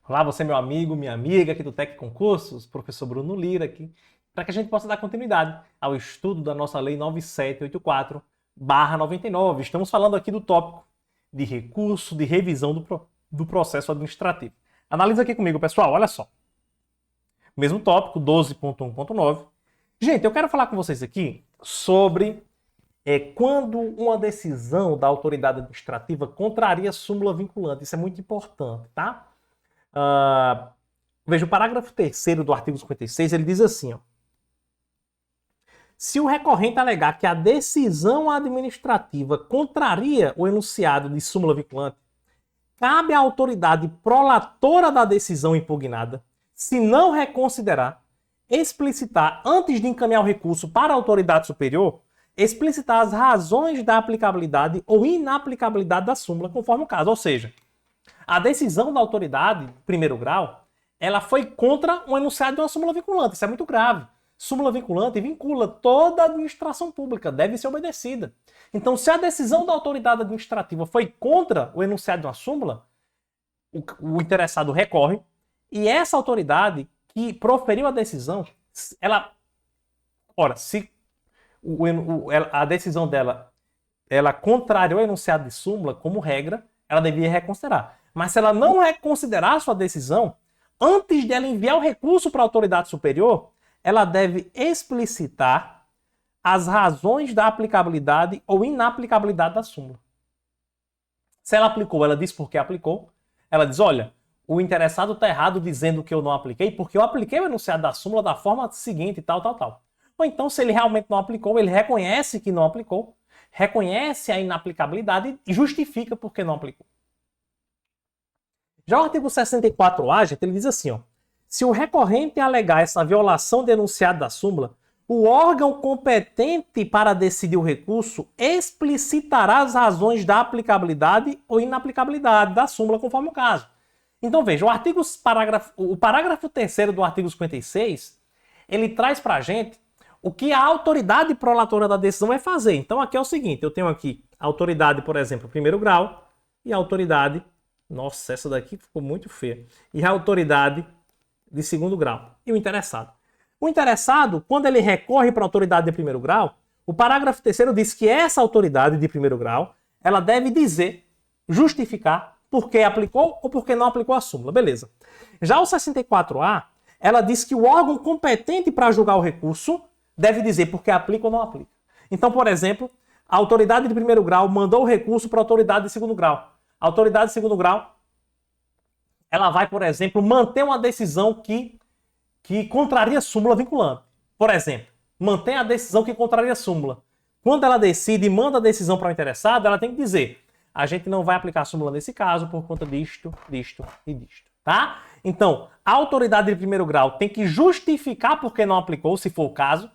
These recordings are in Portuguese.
Olá, você meu amigo, minha amiga aqui do Tec Concursos, professor Bruno Lira aqui, para que a gente possa dar continuidade ao estudo da nossa Lei 9784/99. Estamos falando aqui do tópico de recurso, de revisão do processo administrativo. Analisa aqui comigo, pessoal, olha só. Mesmo tópico, 12.1.9. Gente, eu quero falar com vocês aqui sobre quando uma decisão da autoridade administrativa contraria a súmula vinculante. Isso é muito importante, tá? Veja, o parágrafo 3º do artigo 56, ele diz assim, ó. Se o recorrente alegar que a decisão administrativa contraria o enunciado de súmula vinculante, cabe à autoridade prolatora da decisão impugnada, se não reconsiderar, explicitar, antes de encaminhar o recurso para a autoridade superior, explicitar as razões da aplicabilidade ou inaplicabilidade da súmula, conforme o caso. Ou seja, a decisão da autoridade, primeiro grau, ela foi contra o enunciado de uma súmula vinculante. Isso é muito grave. Súmula vinculante vincula toda a administração pública, deve ser obedecida. Então, se a decisão da autoridade administrativa foi contra o enunciado de uma súmula, o interessado recorre, e essa autoridade que proferiu a decisão, se a decisão dela ela contrariou o enunciado de súmula, como regra, ela devia reconsiderar. Mas se ela não reconsiderar a sua decisão, antes dela enviar o recurso para a autoridade superior, ela deve explicitar as razões da aplicabilidade ou inaplicabilidade da súmula. Se ela aplicou, ela diz por que aplicou. Ela diz, olha, o interessado está errado dizendo que eu não apliquei, porque eu apliquei o enunciado da súmula da forma seguinte, tal. Ou então, se ele realmente não aplicou, ele reconhece que não aplicou, reconhece a inaplicabilidade e justifica por que não aplicou. Já o artigo 64A, gente, ele diz assim, ó, se o recorrente alegar essa violação do enunciado da súmula, o órgão competente para decidir o recurso explicitará as razões da aplicabilidade ou inaplicabilidade da súmula, conforme o caso. Então, veja, o parágrafo 3º do artigo 56, ele traz para a gente o que a autoridade prolatora da decisão vai fazer. Então, aqui é o seguinte, eu tenho aqui a autoridade, por exemplo, primeiro grau, e a autoridade... Nossa, essa daqui ficou muito feia. E a autoridade de segundo grau. E o interessado. O interessado, quando ele recorre para a autoridade de primeiro grau, o parágrafo 3º diz que essa autoridade de primeiro grau, ela deve dizer, justificar, por que aplicou ou por que não aplicou a súmula. Beleza. Já o 64A, ela diz que o órgão competente para julgar o recurso deve dizer por que aplica ou não aplica. Então, por exemplo, a autoridade de primeiro grau mandou o recurso para a autoridade de segundo grau. A autoridade de segundo grau, ela vai, por exemplo, manter uma decisão que contraria a súmula vinculante. Por exemplo, mantém a decisão que contraria a súmula. Quando ela decide e manda a decisão para o interessado, ela tem que dizer, a gente não vai aplicar a súmula nesse caso por conta disto e disto. Tá? Então, a autoridade de primeiro grau tem que justificar por que não aplicou, se for o caso.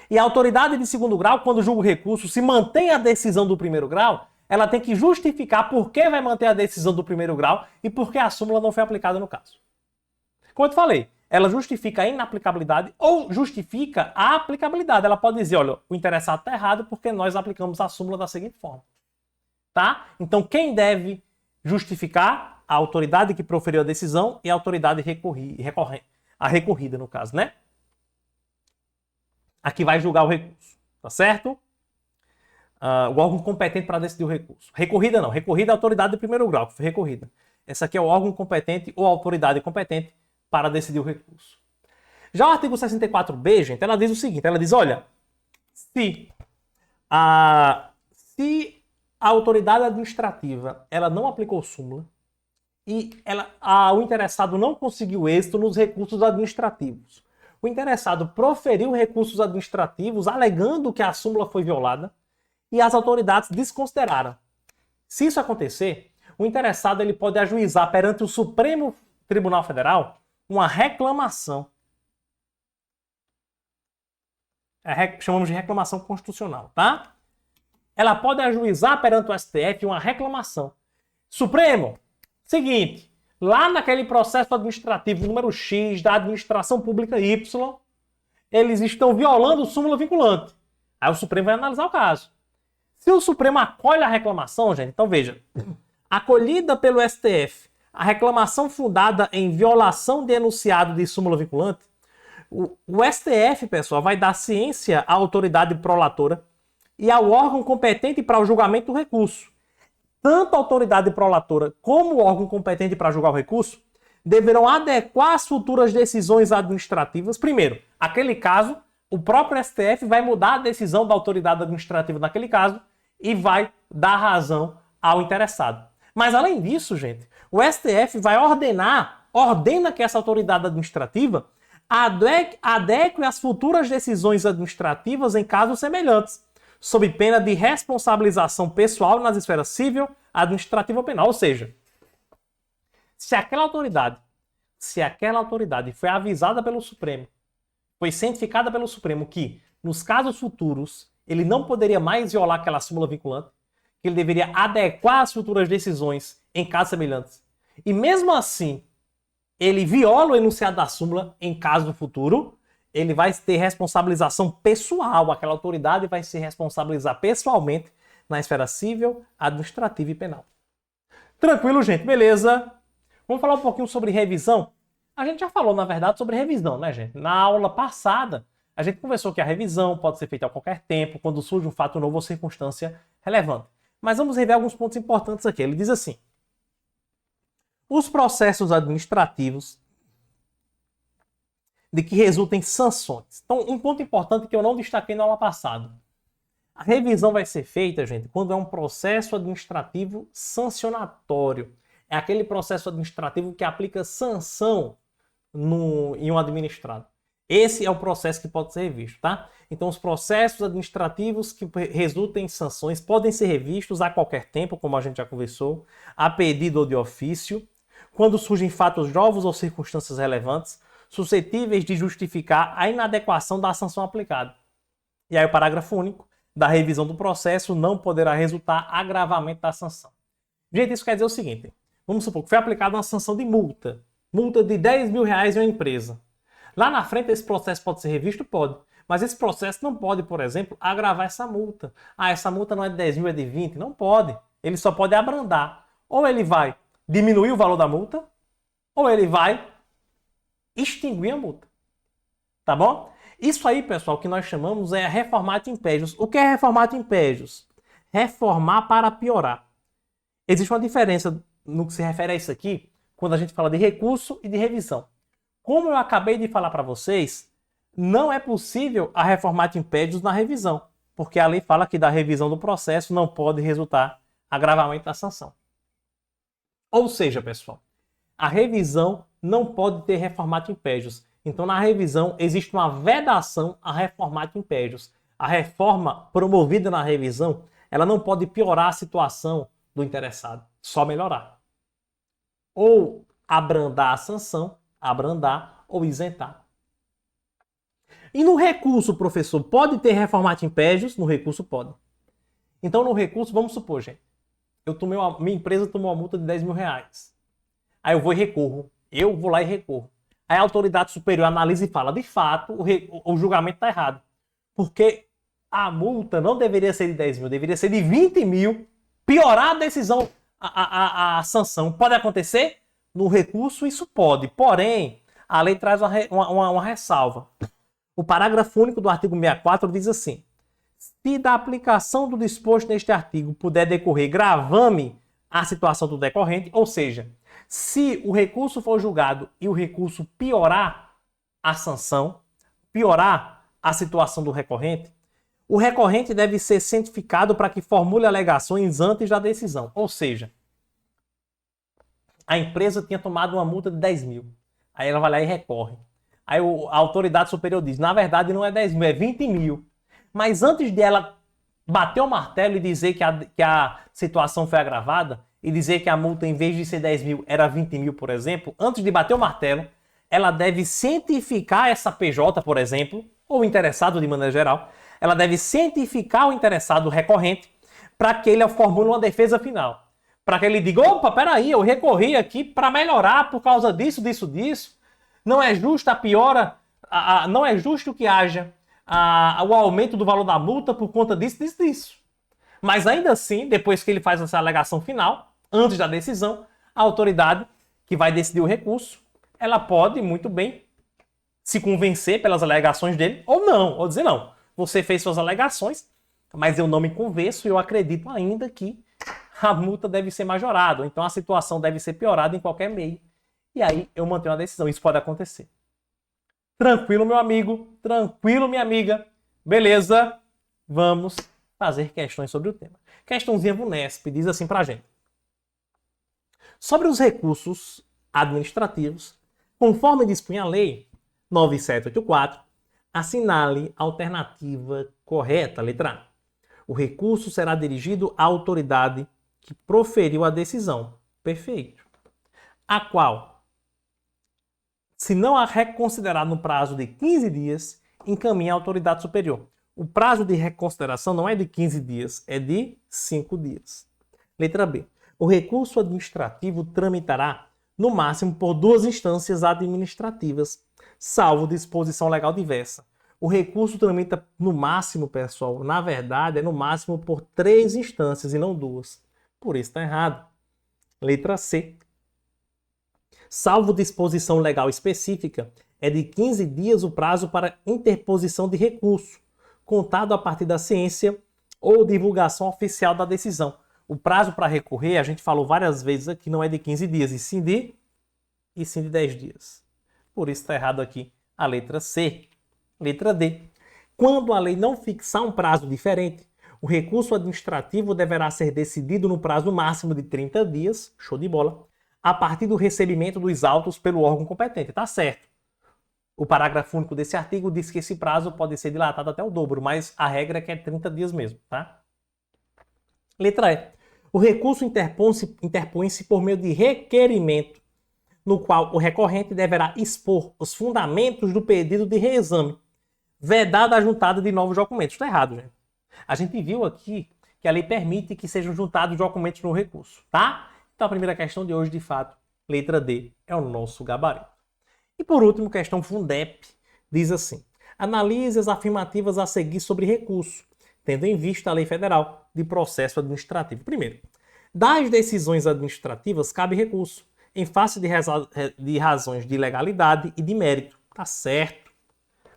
E a autoridade de segundo grau, quando julga o recurso, se mantém a decisão do primeiro grau, ela tem que justificar por que vai manter a decisão do primeiro grau e por que a súmula não foi aplicada no caso. Como eu te falei, ela justifica a inaplicabilidade ou justifica a aplicabilidade. Ela pode dizer, olha, o interessado está errado porque nós aplicamos a súmula da seguinte forma. Tá? Então, quem deve justificar? A autoridade que proferiu a decisão e a autoridade recorrida, no caso, né? Aqui vai julgar o recurso, tá certo? O órgão competente para decidir o recurso. Recorrida não. Recorrida é a autoridade de primeiro grau, que foi recorrida. Essa aqui é o órgão competente ou a autoridade competente para decidir o recurso. Já o artigo 64B, gente, ela diz o seguinte, ela diz, olha, se a autoridade administrativa ela não aplicou súmula e o interessado não conseguiu êxito nos recursos administrativos, o interessado proferiu recursos administrativos alegando que a súmula foi violada, e as autoridades desconsideraram. Se isso acontecer, o interessado ele pode ajuizar perante o Supremo Tribunal Federal uma reclamação. Chamamos de reclamação constitucional, tá? Ela pode ajuizar perante o STF uma reclamação. Supremo, seguinte, lá naquele processo administrativo número X da administração pública Y, eles estão violando súmula vinculante. Aí o Supremo vai analisar o caso. Se o Supremo acolhe a reclamação, gente, então veja, acolhida pelo STF, a reclamação fundada em violação de enunciado de súmula vinculante, o STF, pessoal, vai dar ciência à autoridade prolatora e ao órgão competente para o julgamento do recurso. Tanto a autoridade prolatora como o órgão competente para julgar o recurso deverão adequar as futuras decisões administrativas. Primeiro, aquele caso, o próprio STF vai mudar a decisão da autoridade administrativa naquele caso e vai dar razão ao interessado. Mas além disso, gente, o STF vai ordena que essa autoridade administrativa adeque as futuras decisões administrativas em casos semelhantes, sob pena de responsabilização pessoal nas esferas civil, administrativa ou penal. Ou seja, se aquela autoridade foi avisada pelo Supremo, foi cientificada pelo Supremo que, nos casos futuros, ele não poderia mais violar aquela súmula vinculante, que ele deveria adequar as futuras decisões em casos semelhantes, e mesmo assim, ele viola o enunciado da súmula em caso futuro, ele vai ter responsabilização pessoal, aquela autoridade vai se responsabilizar pessoalmente na esfera civil, administrativa e penal. Tranquilo, gente? Beleza? Vamos falar um pouquinho sobre revisão? A gente já falou, na verdade, sobre revisão, né, gente? Na aula passada, a gente conversou que a revisão pode ser feita a qualquer tempo, quando surge um fato novo ou circunstância relevante. Mas vamos rever alguns pontos importantes aqui. Ele diz assim: os processos administrativos de que resultem sanções. Então, um ponto importante que eu não destaquei na aula passada. A revisão vai ser feita, gente, quando é um processo administrativo sancionatório. É aquele processo administrativo que aplica sanção em um administrado. Esse é o processo que pode ser revisto, tá? Então, os processos administrativos que resultem em sanções podem ser revistos a qualquer tempo, como a gente já conversou, a pedido ou de ofício, quando surgem fatos novos ou circunstâncias relevantes, suscetíveis de justificar a inadequação da sanção aplicada. E aí o parágrafo único da revisão do processo não poderá resultar agravamento da sanção. Gente, isso quer dizer o seguinte: vamos supor que foi aplicada uma sanção de multa de 10 mil reais em uma empresa. Lá na frente esse processo pode ser revisto? Pode. Mas esse processo não pode, por exemplo, agravar essa multa. Ah, essa multa não é de 10 mil, é de 20? Não pode. Ele só pode abrandar. Ou ele vai diminuir o valor da multa, ou ele vai extinguir a multa. Tá bom? Isso aí, pessoal, que nós chamamos é reformatio impégius. O que é reformatio impégius? Reformar para piorar. Existe uma diferença no que se refere a isso aqui, quando a gente fala de recurso e de revisão. Como eu acabei de falar para vocês, não é possível a reformatio impégius na revisão, porque a lei fala que da revisão do processo não pode resultar agravamento da sanção. Ou seja, pessoal, a revisão não pode ter reformatio impégius. Então, na revisão, existe uma vedação a reformatio impégius. A reforma promovida na revisão, ela não pode piorar a situação do interessado, só melhorar. Ou abrandar a sanção, abrandar ou isentar. E no recurso, professor, pode ter reformatio impégius? No recurso pode. Então, no recurso, vamos supor, gente, minha empresa tomou uma multa de 10 mil reais. Aí eu vou e recorro. Eu vou lá e recorro. Aí a autoridade superior analisa e fala, de fato, o julgamento está errado. Porque a multa não deveria ser de 10 mil, deveria ser de 20 mil. Piorar a decisão, a sanção. Pode acontecer? No recurso, isso pode. Porém, a lei traz uma ressalva. O parágrafo único do artigo 64 diz assim: se da aplicação do disposto neste artigo puder decorrer gravame à situação do decorrente, ou seja, se o recurso for julgado e o recurso piorar a sanção, piorar a situação do recorrente, o recorrente deve ser cientificado para que formule alegações antes da decisão. Ou seja, a empresa tinha tomado uma multa de 10 mil. Aí ela vai lá e recorre. Aí a autoridade superior diz, na verdade não é 10 mil, é 20 mil. Mas antes de ela bater o martelo e dizer que a situação foi agravada, e dizer que a multa, em vez de ser 10 mil, era 20 mil, por exemplo, antes de bater o martelo, ela deve cientificar essa PJ, por exemplo, ou o interessado de maneira geral, ela deve cientificar o interessado recorrente para que ele formule uma defesa final. Para que ele diga, opa, peraí, eu recorri aqui para melhorar por causa disso. Não é justo a piora, não é justo que haja o aumento do valor da multa por conta disso. Mas ainda assim, depois que ele faz essa alegação final, antes da decisão, a autoridade que vai decidir o recurso, ela pode muito bem se convencer pelas alegações dele ou não, ou dizer não. Você fez suas alegações, mas eu não me convenço e eu acredito ainda que a multa deve ser majorada, então a situação deve ser piorada em qualquer meio. E aí eu mantenho a decisão, isso pode acontecer. Tranquilo, meu amigo, tranquilo, minha amiga. Beleza? Vamos fazer questões sobre o tema. Questãozinha VUNESP diz assim pra gente. Sobre os recursos administrativos, conforme dispõe a lei 9784, assinale a alternativa correta, letra A. O recurso será dirigido à autoridade que proferiu a decisão. Perfeito. A qual, se não a reconsiderar no prazo de 15 dias, encaminha à autoridade superior. O prazo de reconsideração não é de 15 dias, é de 5 dias. Letra B. O recurso administrativo tramitará, no máximo, por 2 instâncias administrativas, salvo disposição legal diversa. O recurso tramita no máximo, pessoal, na verdade, é no máximo por 3 instâncias e não 2. Por isso está errado. Letra C. Salvo disposição legal específica, é de 15 dias o prazo para interposição de recurso, contado a partir da ciência ou divulgação oficial da decisão. O prazo para recorrer, a gente falou várias vezes aqui, não é de 15 dias, e sim de 10 dias. Por isso está errado aqui a letra C. Letra D. Quando a lei não fixar um prazo diferente, o recurso administrativo deverá ser decidido no prazo máximo de 30 dias, show de bola, a partir do recebimento dos autos pelo órgão competente. Tá certo. O parágrafo único desse artigo diz que esse prazo pode ser dilatado até o dobro, mas a regra é que é 30 dias mesmo, tá? Letra E. O recurso interpõe-se por meio de requerimento, no qual o recorrente deverá expor os fundamentos do pedido de reexame, vedada a juntada de novos documentos. Está errado, gente. A gente viu aqui que a lei permite que sejam juntados documentos no recurso, tá? Então a primeira questão de hoje, de fato, letra D, é o nosso gabarito. E por último, questão Fundep, diz assim: analise as afirmativas a seguir sobre recurso, tendo em vista a Lei Federal de Processo Administrativo. Primeiro, das decisões administrativas cabe recurso, em face de razões de legalidade e de mérito. Tá certo.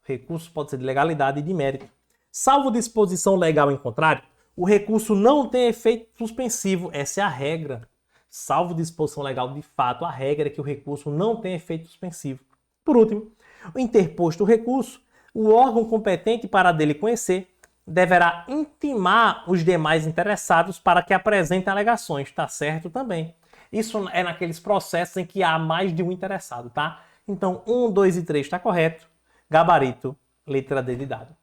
Recurso pode ser de legalidade e de mérito. Salvo disposição legal em contrário, o recurso não tem efeito suspensivo. Essa é a regra. Salvo disposição legal, de fato, a regra é que o recurso não tem efeito suspensivo. Por último, o interposto recurso, o órgão competente para dele conhecer deverá intimar os demais interessados para que apresentem alegações. Está certo também. Isso é naqueles processos em que há mais de um interessado, tá? Então, 1, 2 e 3 está correto. Gabarito, letra D de dado.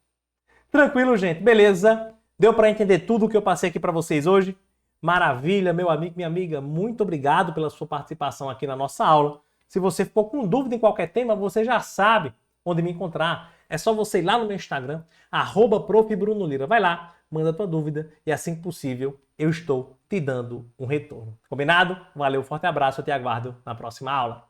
Tranquilo, gente? Beleza? Deu para entender tudo o que eu passei aqui para vocês hoje? Maravilha, meu amigo, minha amiga. Muito obrigado pela sua participação aqui na nossa aula. Se você ficou com dúvida em qualquer tema, você já sabe onde me encontrar. É só você ir lá no meu Instagram, @profbrunolira. Vai lá, manda a tua dúvida e assim que possível eu estou te dando um retorno. Combinado? Valeu, forte abraço, eu te aguardo na próxima aula.